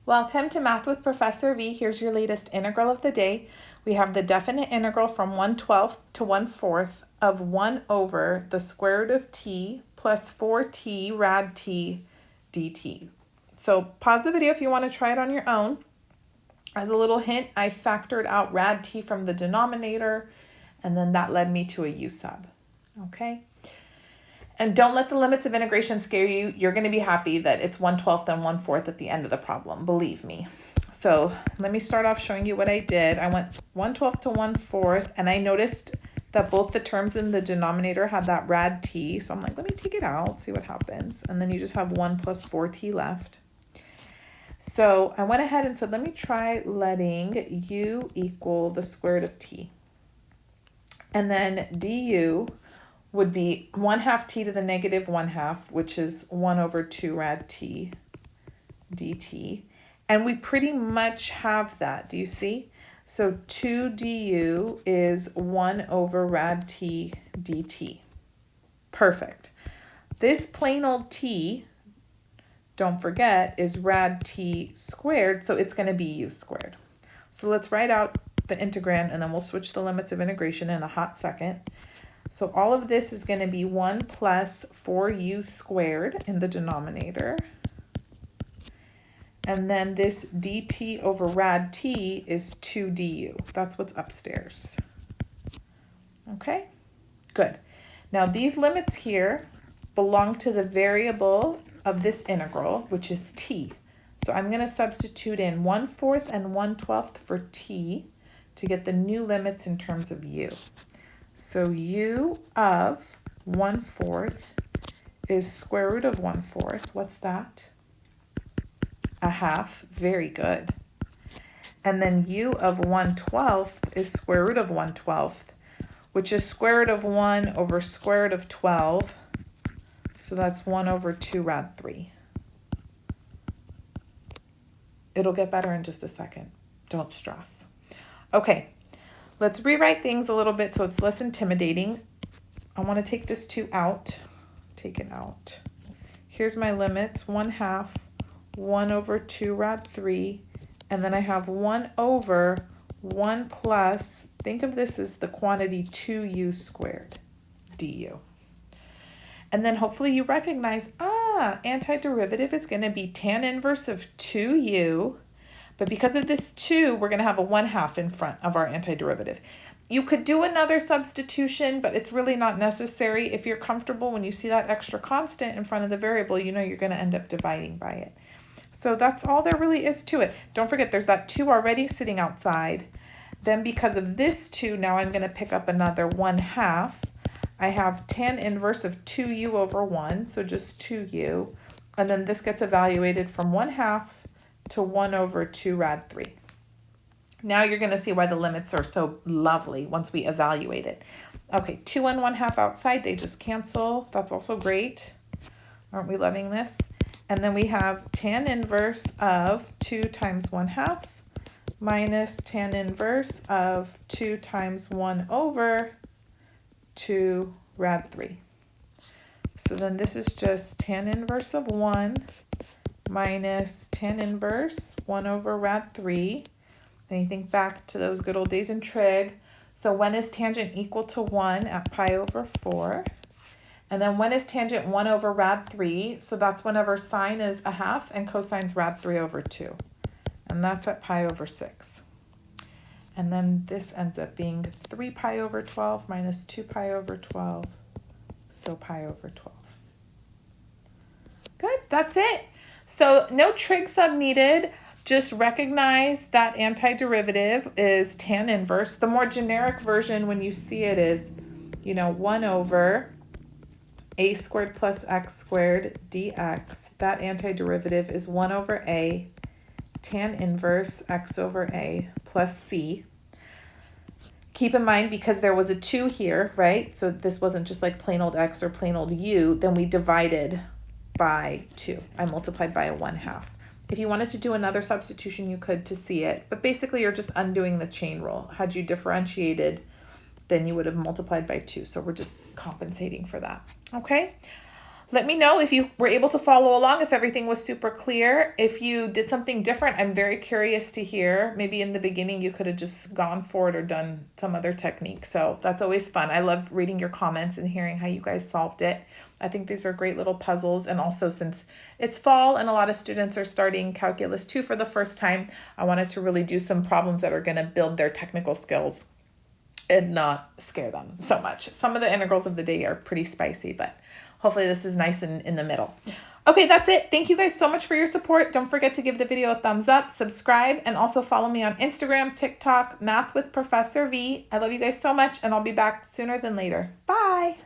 Welcome to Math with Professor V. Here's your latest integral of the day. We have the definite integral from 1/12 to 1/4 of 1 over the square root of t plus 4t rad t dt. So pause the video if you want to try it on your own. As a little hint, I factored out rad t from the denominator, and then that led me to a u sub. Okay? And don't let the limits of integration scare you. You're going to be happy that it's 1/12 and 1/4 at the end of the problem, believe me. So let me start off showing you what I did. I went 1/12 to 1/4, and I noticed that both the terms in the denominator had that rad t. So I'm like, let me take it out, see what happens. And then you just have 1 plus 4t left. So I went ahead and said, let me try letting u equal the square root of t. And then du would be 1/2 t to the negative 1/2, which is 1 over 2 rad t dt. And we pretty much have that, do you see? So 2 du is 1 over rad t dt. Perfect. This plain old t, don't forget, is rad t squared, so it's going to be u squared. So let's write out the integrand, and then we'll switch the limits of integration in a hot second. So all of this is going to be 1 plus 4u squared in the denominator. And then this dt over rad t is 2 du. That's what's upstairs. Okay, good. Now these limits here belong to the variable of this integral, which is t. So I'm going to substitute in 1/4 and 1/12 for t to get the new limits in terms of u. So u of 1/4 is square root of 1/4. What's that? 1/2. Very good. And then u of 1/12 is square root of 1/12, which is square root of 1 over square root of 12. So that's 1 over 2 rad 3. It'll get better in just a second. Don't stress. Okay. Let's rewrite things a little bit so it's less intimidating. I want to take this 2 out. Take it out. Here's my limits. 1/2, 1 over 2 rad 3, and then I have 1 over 1 plus, think of this as the quantity 2u squared du. And then hopefully you recognize, antiderivative is going to be tan inverse of 2u. But because of this 2, we're going to have a 1/2 in front of our antiderivative. You could do another substitution, but it's really not necessary. If you're comfortable when you see that extra constant in front of the variable, you know you're going to end up dividing by it. So that's all there really is to it. Don't forget, there's that 2 already sitting outside. Then because of this 2, now I'm going to pick up another 1/2. I have tan inverse of 2u over 1, so just 2u. And then this gets evaluated from 1/2 to 1 over 2 rad 3. Now you're going to see why the limits are so lovely once we evaluate it. Okay, 2 and 1/2 outside, they just cancel. That's also great. Aren't we loving this? And then we have tan inverse of 2 times 1/2 minus tan inverse of 2 times 1 over 2 rad 3. So then this is just tan inverse of 1 minus tan inverse 1 over rad 3. Then you think back to those good old days in trig. So when is tangent equal to 1 at pi over 4? And then when is tangent 1 over rad 3? So that's whenever sine is 1/2 and cosine's rad 3 over 2. And that's at pi over 6. And then this ends up being 3 pi over 12 minus 2 pi over 12. So pi over 12. Good, that's it. So no trig sub needed. Just recognize that antiderivative is tan inverse. The more generic version when you see it is, 1 over a squared plus x squared dx. That antiderivative is 1 over a tan inverse x over a plus c. Keep in mind, because there was a 2 here, right? So this wasn't just like plain old x or plain old u, then we divided by 2. I multiplied by a 1/2. If you wanted to do another substitution, you could to see it. But basically, you're just undoing the chain rule. Had you differentiated, then you would have multiplied by 2. So we're just compensating for that. Okay? Let me know if you were able to follow along, if everything was super clear. If you did something different, I'm very curious to hear. Maybe in the beginning you could have just gone for it or done some other technique. So that's always fun. I love reading your comments and hearing how you guys solved it. I think these are great little puzzles. And also, since it's fall and a lot of students are starting Calculus 2 for the first time, I wanted to really do some problems that are going to build their technical skills and not scare them so much. Some of the integrals of the day are pretty spicy, but hopefully this is nice and in the middle. Okay, that's it. Thank you guys so much for your support. Don't forget to give the video a thumbs up, subscribe, and also follow me on Instagram, TikTok, Math with Professor V. I love you guys so much, and I'll be back sooner than later. Bye.